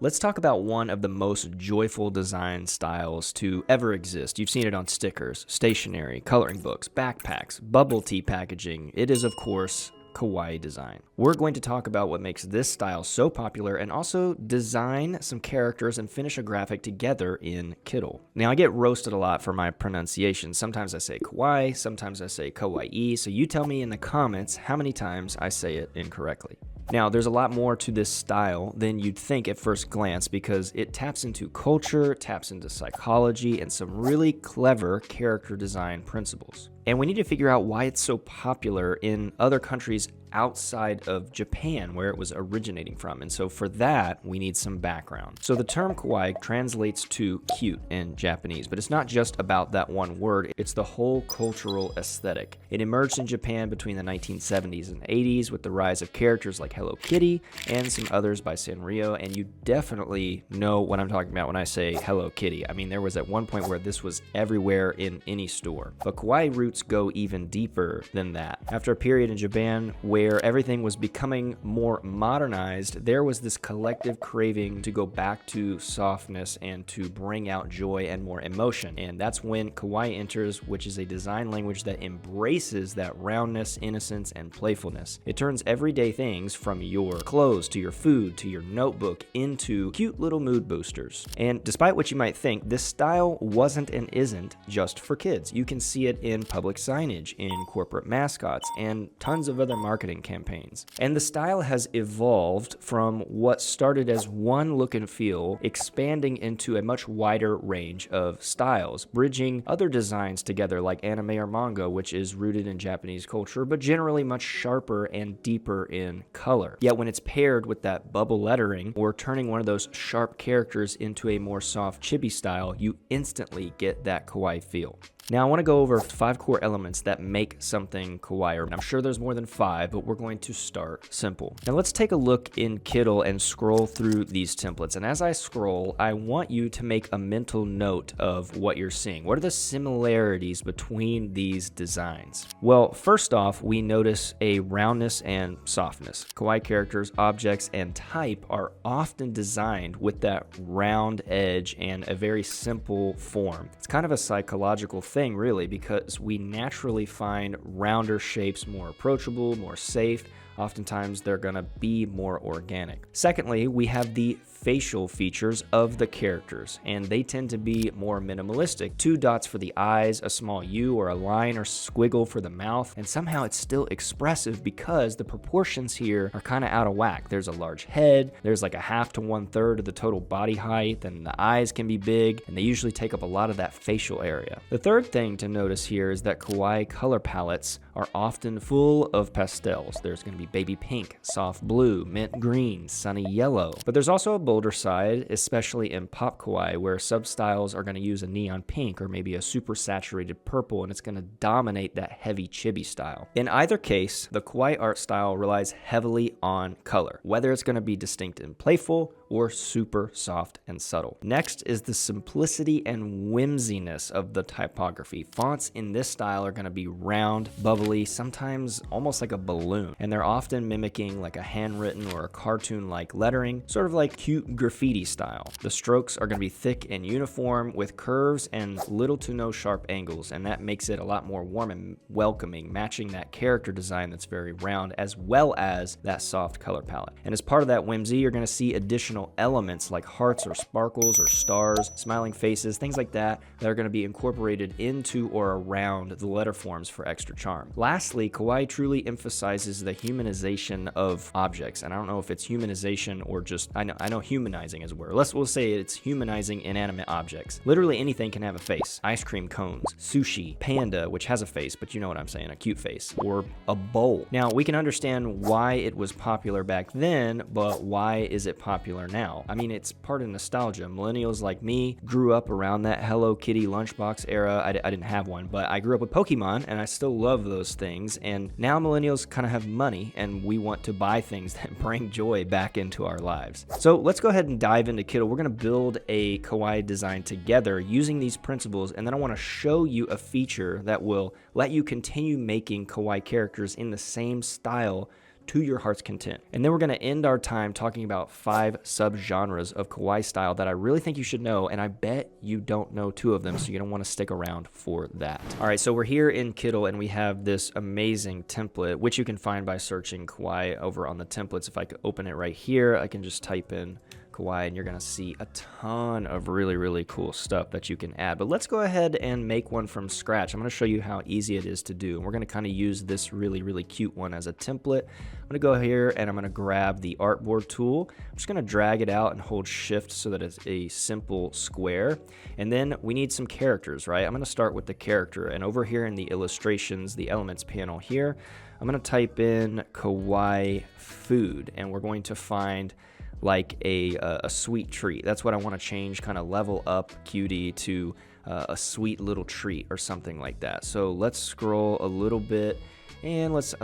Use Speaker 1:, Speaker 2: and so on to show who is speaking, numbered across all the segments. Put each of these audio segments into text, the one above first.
Speaker 1: Let's talk about one of the most joyful design styles to ever exist. You've seen it on stickers, stationery, coloring books, backpacks, bubble tea packaging. It is, of course, kawaii design. We're going to talk about what makes this style so popular and also design some characters and finish a graphic together in Kittl. Now, I get roasted a lot for my pronunciation. Sometimes I say kawaii, sometimes I say kawaii, so you tell me in the comments how many times I say it incorrectly. Now, there's a lot more to this style than you'd think at first glance because it taps into culture, taps into psychology, and some really clever character design principles. And we need to figure out why it's so popular in other countries outside of Japan, where it was originating from. And so for that, we need some background. So the term kawaii translates to cute in Japanese, but it's not just about that one word, it's the whole cultural aesthetic. It emerged in Japan between the 1970s and 80s with the rise of characters like Hello Kitty and some others by Sanrio, and you definitely know what I'm talking about when I say Hello Kitty. I mean, there was at one point where this was everywhere in any store. But kawaii roots go even deeper than that. After a period in Japan where everything was becoming more modernized, there was this collective craving to go back to softness and to bring out joy and more emotion. And that's when kawaii enters, which is a design language that embraces that roundness, innocence, and playfulness. It turns everyday things from your clothes to your food to your notebook into cute little mood boosters. And despite what you might think, this style wasn't and isn't just for kids. You can see it in public signage, in corporate mascots, and tons of other marketing campaigns. And the style has evolved from what started as one look and feel, expanding into a much wider range of styles, bridging other designs together like anime or manga, which is rooted in Japanese culture, but generally much sharper and deeper in color. Yet when it's paired with that bubble lettering or turning one of those sharp characters into a more soft chibi style, you instantly get that kawaii feel. Now, I want to go over 5 core elements that make something kawaii. I'm sure there's more than 5, but we're going to start simple. Now, let's take a look in Kittl and scroll through these templates. And as I scroll, I want you to make a mental note of what you're seeing. What are the similarities between these designs? Well, first off, we notice a roundness and softness. Kawaii characters, objects, and type are often designed with that round edge and a very simple form. It's kind of a psychological thing, really, because we naturally find rounder shapes more approachable, more safe. Oftentimes, they're going to be more organic. Secondly, we have the facial features of the characters, and they tend to be more minimalistic. 2 dots for the eyes, a small U or a line or squiggle for the mouth, and somehow it's still expressive because the proportions here are kind of out of whack. There's a large head, there's like a half to 1/3 of the total body height, and the eyes can be big, and they usually take up a lot of that facial area. The third thing to notice here is that kawaii color palettes are often full of pastels. There's going to be baby pink, soft blue, mint green, sunny yellow. But there's also a bolder side, especially in pop kawaii, where substyles are going to use a neon pink or maybe a super saturated purple, and it's going to dominate that heavy chibi style. In either case, the kawaii art style relies heavily on color, whether it's going to be distinct and playful or super soft and subtle. Next is the simplicity and whimsiness of the typography. Fonts in this style are going to be round, bubbly, sometimes almost like a balloon, and they're often mimicking like a handwritten or a cartoon-like lettering, sort of like cute graffiti style. The strokes are going to be thick and uniform with curves and little to no sharp angles, and that makes it a lot more warm and welcoming, matching that character design that's very round as well as that soft color palette. And as part of that whimsy, you're going to see additional elements like hearts or sparkles or stars, smiling faces, things like that that are going to be incorporated into or around the letter forms for extra charm. Lastly, kawaii truly emphasizes the humanization of objects, and I don't know if it's humanization or just I know humanizing is a word. We'll say it's humanizing inanimate objects. Literally anything can have a face. Ice cream cones, sushi, panda, which has a face, but you know what I'm saying, a cute face, or a bowl. Now, we can understand why it was popular back then, but why is it popular now? I mean, it's part of nostalgia. Millennials like me grew up around that Hello Kitty lunchbox era. I didn't have one, but I grew up with Pokemon, and I still love those things. And now millennials kind of have money, and we want to buy things that bring joy back into our lives. So let's go ahead and dive into Kittl. We're going to build a kawaii design together using these principles, and then I want to show you a feature that will let you continue making kawaii characters in the same style to your heart's content. And then we're going to end our time talking about 5 sub-genres of kawaii style that I really think you should know, and I bet you don't know 2 of them, so you're going to want to stick around for that. All right, so we're here in Kittl, and we have this amazing template, which you can find by searching kawaii over on the templates. If I could open it right here, I can just type in kawaii, and you're going to see a ton of really cool stuff that you can add. But let's go ahead and make one from scratch. I'm going to show you how easy it is to do. And we're going to kind of use this really cute one as a template. I'm going to go here and I'm going to grab the artboard tool. I'm just going to drag it out and hold shift so that it's a simple square. And then we need some characters, right? I'm going to start with the character, and over here in the illustrations, the elements panel here, I'm going to type in kawaii food, and we're going to find like a sweet treat. That's what I want to change, kind of level up cutie to a sweet little treat or something like that. So let's scroll a little bit, and let's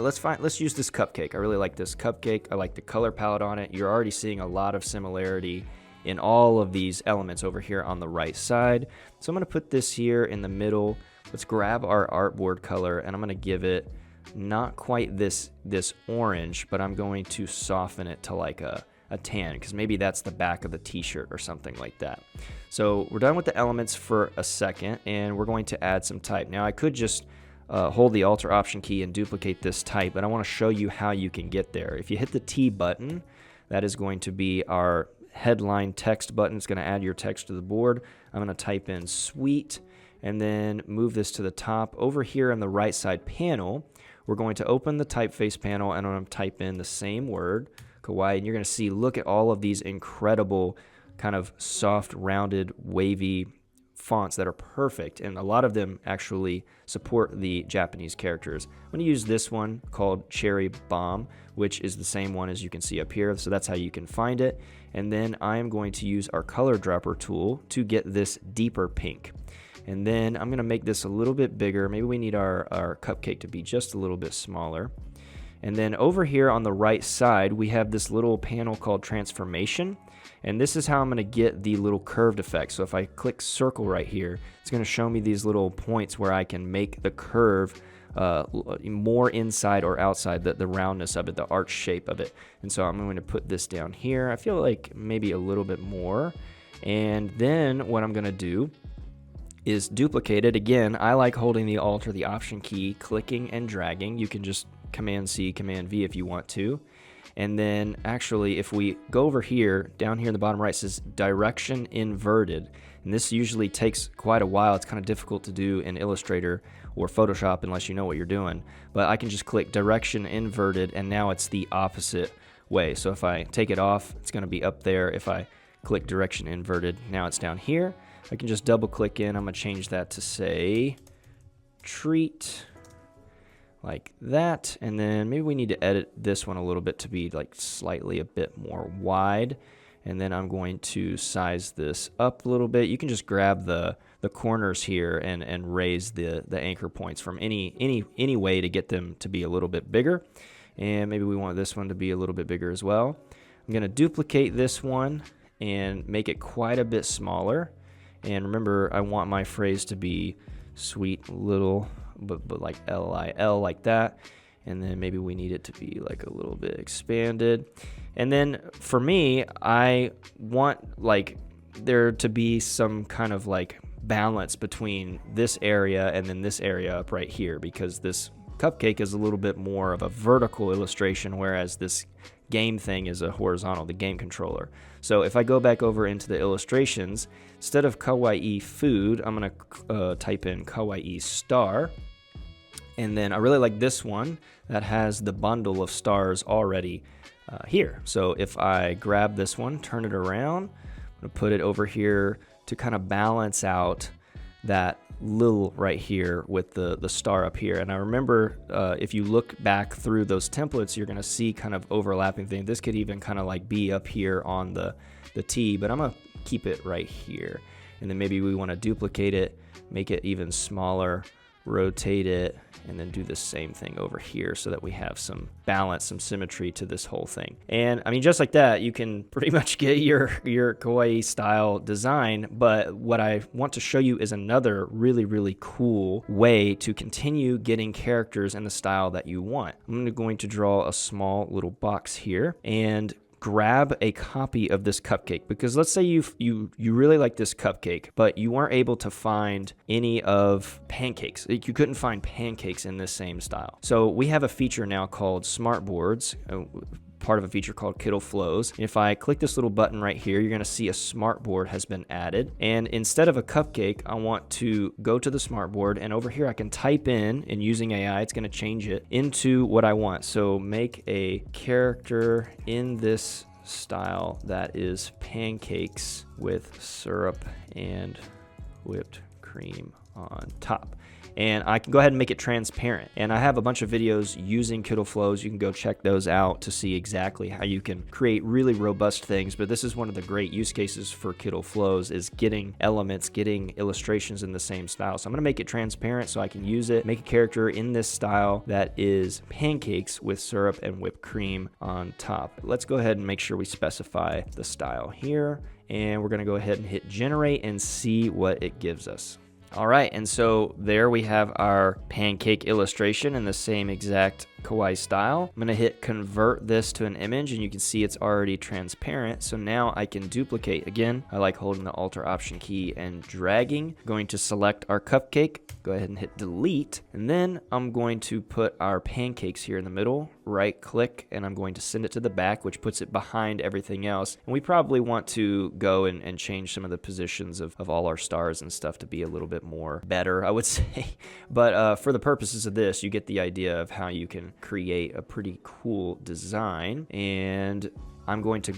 Speaker 1: use this cupcake. I really like this cupcake. I like the color palette on it. You're already seeing a lot of similarity in all of these elements over here on the right side. So I'm going to put this here in the middle. Let's grab our artboard color, and I'm going to give it not quite this orange, but I'm going to soften it to like a tan, because maybe that's the back of the t-shirt or something like that. So we're done with the elements for a second, and we're going to add some type. Now I could just hold the Alt or Option key and duplicate this type, but I want to show you how you can get there. If you hit the T button, that is going to be our headline text button. It's going to add your text to the board. I'm going to type in sweet, and then move this to the top. Over here on the right side panel, we're going to open the typeface panel, and I'm going to type in the same word, kawaii, and you're going to see, look at all of these incredible kind of soft, rounded, wavy fonts that are perfect, and a lot of them actually support the Japanese characters. I'm going to use this one called Cherry Bomb, which is the same one as you can see up here, so that's how you can find it. And then I am going to use our color dropper tool to get this deeper pink. And then I'm going to make this a little bit bigger. Maybe we need our cupcake to be just a little bit smaller. And then over here on the right side, we have this little panel called Transformation. And this is how I'm going to get the little curved effect. So if I click circle right here, it's going to show me these little points where I can make the curve more inside or outside, the roundness of it, the arch shape of it. And so I'm going to put this down here. I feel like maybe a little bit more. And then what I'm going to do is duplicate it. Again, I like holding the Alt or the Option key, clicking and dragging. You can just Command C, Command V if you want to. And then actually, if we go over here, down here in the bottom right, it says direction inverted. And this usually takes quite a while. It's kind of difficult to do in Illustrator or Photoshop unless you know what you're doing. But I can just click direction inverted, and now it's the opposite way. So if I take it off, it's going to be up there. If I click direction inverted, now it's down here. I can just double click in. I'm going to change that to say treat, like that. And then maybe we need to edit this one a little bit to be like slightly a bit more wide. And then I'm going to size this up a little bit. You can just grab the corners here and raise the anchor points from any way to get them to be a little bit bigger. And maybe we want this one to be a little bit bigger as well. I'm going to duplicate this one and make it quite a bit smaller. And remember, I want my phrase to be sweet little, but like L-I-L, like that. And then maybe we need it to be like a little bit expanded. And then for me, I want like there to be some kind of like balance between this area and then this area up right here, because this cupcake is a little bit more of a vertical illustration, whereas this game thing is a horizontal, the game controller. So if I go back over into the illustrations, instead of kawaii food, I'm going to type in kawaii star. And then I really like this one that has the bundle of stars already here. So if I grab this one, turn it around, I'm going to put it over here to kind of balance out that little right here with the star up here. And I remember if you look back through those templates, you're going to see kind of overlapping things. This could even kind of like be up here on the T, but I'm going to keep it right here. And then maybe we want to duplicate it, make it even smaller, rotate it, and then do the same thing over here so that we have some balance, some symmetry to this whole thing. And I mean, just like that, you can pretty much get your kawaii style design. But what I want to show you is another really, really cool way to continue getting characters in the style that you want. I'm going to draw a small little box here and grab a copy of this cupcake, because let's say you really like this cupcake, but you weren't able to find any of pancakes. You couldn't find pancakes in this same style. So we have a feature now called Smart Boards, part of a feature called Kittl Flows. If I click this little button right here, you're going to see a smart board has been added. And instead of a cupcake, I want to go to the smart board, and over here I can type in, and using AI, it's going to change it into what I want. So make a character in this style that is pancakes with syrup and whipped cream on top. And I can go ahead and make it transparent. And I have a bunch of videos using Kittl Flows. You can go check those out to see exactly how you can create really robust things. But this is one of the great use cases for Kittl Flows, is getting elements, getting illustrations in the same style. So I'm gonna make it transparent so I can use it, make a character in this style that is pancakes with syrup and whipped cream on top. Let's go ahead and make sure we specify the style here. And we're gonna go ahead and hit generate and see what it gives us. All right, and so there we have our pancake illustration in the same exact kawaii style. I'm gonna hit convert this to an image, and you can see it's already transparent. So now I can duplicate. Again, I like holding the Alt or Option key and dragging. I'm going to select our cupcake, go ahead and hit delete, and then I'm going to put our pancakes here in the middle, right click, and I'm going to send it to the back, which puts it behind everything else. And we probably want to go and change some of the positions of all our stars and stuff to be a little bit more better, I would say. But for the purposes of this, you get the idea of how you can create a pretty cool design. And I'm going to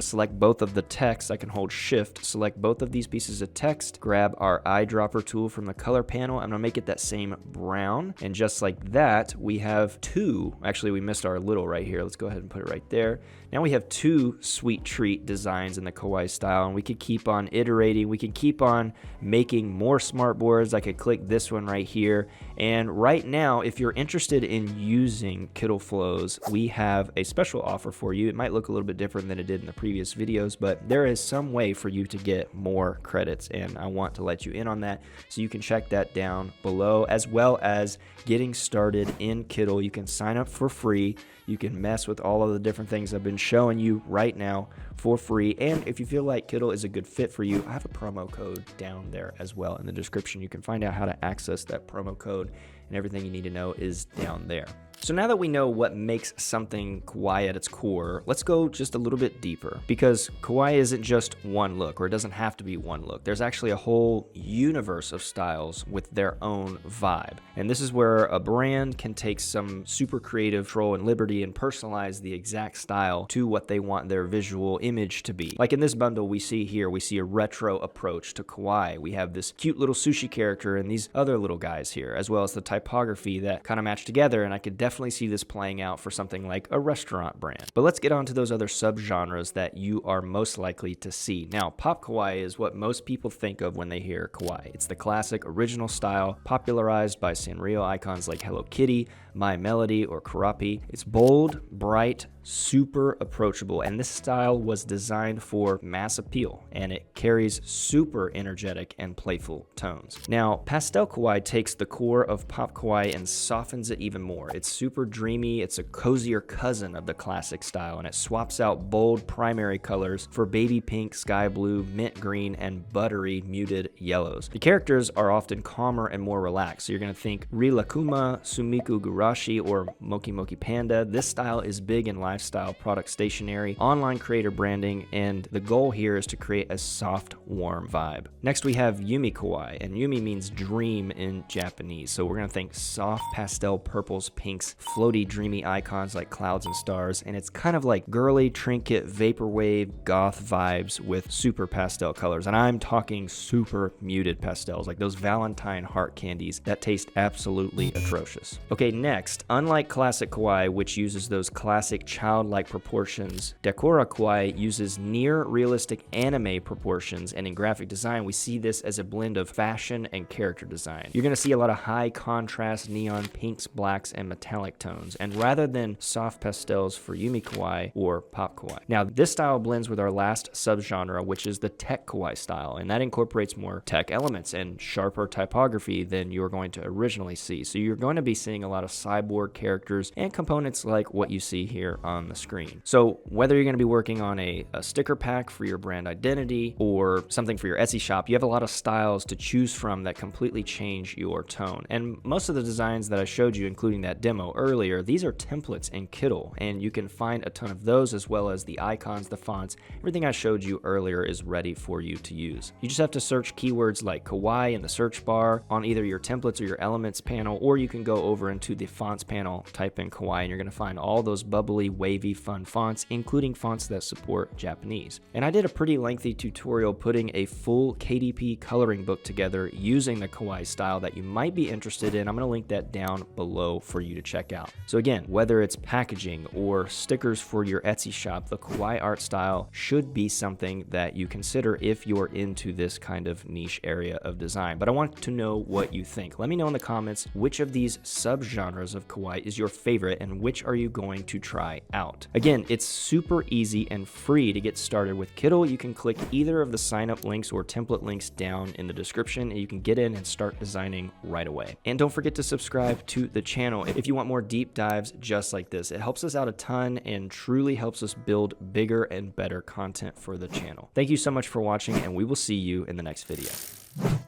Speaker 1: select both of the text. I can hold shift, select both of these pieces of text, grab our eyedropper tool from the color panel. I'm gonna make it that same brown. And just like that, we have two, actually we missed our little right here. Let's go ahead and put it right there. Now we have two sweet treat designs in the kawaii style, and we could keep on iterating. We could keep on making more smart boards. I could click this one right here. And right now, if you're interested in using Kittl Flows, we have a special offer for you. It might look a little bit different than it did in the previous videos, but there is some way for you to get more credits, and I want to let you in on that. So you can check that down below, as well as getting started in Kittl. You can sign up for free. You can mess with all of the different things I've been showing you right now for free. And if you feel like Kittl is a good fit for you, I have a promo code down there as well in the description. You can find out how to access that promo code, and everything you need to know is down there. So now that we know what makes something kawaii at its core, let's go just a little bit deeper, because kawaii isn't just one look, or it doesn't have to be one look. There's actually a whole universe of styles with their own vibe. And this is where a brand can take some super creative control and liberty and personalize the exact style to what they want their visual image to be. Like in this bundle we see here, we see a retro approach to kawaii. We have this cute little sushi character and these other little guys here, as well as the typography that kind of match together, and I could definitely see this playing out for something like a restaurant brand. But let's get on to those other subgenres that you are most likely to see. Now, pop kawaii is what most people think of when they hear kawaii. It's the classic original style popularized by Sanrio icons like Hello Kitty, My Melody, or Karapi. It's bold, bright, super approachable, and this style was designed for mass appeal, and it carries super energetic and playful tones. Now, pastel kawaii takes the core of pop kawaii and softens it even more. It's super dreamy, it's a cozier cousin of the classic style, and it swaps out bold primary colors for baby pink, sky blue, mint green, and buttery muted yellows. The characters are often calmer and more relaxed, so you're gonna think Rilakuma, Sumiku Gurashi, or Moki Moki Panda. This style is big in lifestyle, product stationery, online creator branding, and the goal here is to create a soft, warm vibe. Next we have Yumi kawaii, and Yumi means dream in Japanese, so we're gonna think soft pastel purples, pinks, floaty, dreamy icons like clouds and stars, and it's kind of like girly, trinket, vaporwave, goth vibes with super pastel colors, and I'm talking super muted pastels, like those Valentine heart candies that taste absolutely atrocious. Okay, next, unlike classic kawaii, which uses those classic childlike proportions. Decora Kawaii uses near realistic anime proportions, and in graphic design, we see this as a blend of fashion and character design. You're going to see a lot of high contrast neon pinks, blacks, and metallic tones, and rather than soft pastels for Yumi Kawaii or Pop Kawaii. Now, this style blends with our last subgenre, which is the tech Kawaii style, and that incorporates more tech elements and sharper typography than you're going to originally see. So you're going to be seeing a lot of cyborg characters and components like what you see here on the screen. So whether you're going to be working on a sticker pack for your brand identity or something for your Etsy shop, you have a lot of styles to choose from that completely change your tone. And most of the designs that I showed you, including that demo earlier, these are templates in Kittl, and you can find a ton of those as well as the icons, the fonts. Everything I showed you earlier is ready for you to use. You just have to search keywords like Kawaii in the search bar on either your templates or your elements panel, or you can go over into the fonts panel, type in Kawaii, and you're going to find all those bubbly, wavy, fun fonts, including fonts that support Japanese. And I did a pretty lengthy tutorial putting a full KDP coloring book together using the Kawaii style that you might be interested in. I'm going to link that down below for you to check out. So again, whether it's packaging or stickers for your Etsy shop, the Kawaii art style should be something that you consider if you're into this kind of niche area of design. But I want to know what you think. Let me know in the comments which of these subgenres of Kawaii is your favorite and which are you going to try out. Again, it's super easy and free to get started with Kittl. You can click either of the sign up links or template links down in the description and you can get in and start designing right away. And don't forget to subscribe to the channel if you want more deep dives just like this. It helps us out a ton and truly helps us build bigger and better content for the channel. Thank you so much for watching, and we will see you in the next video.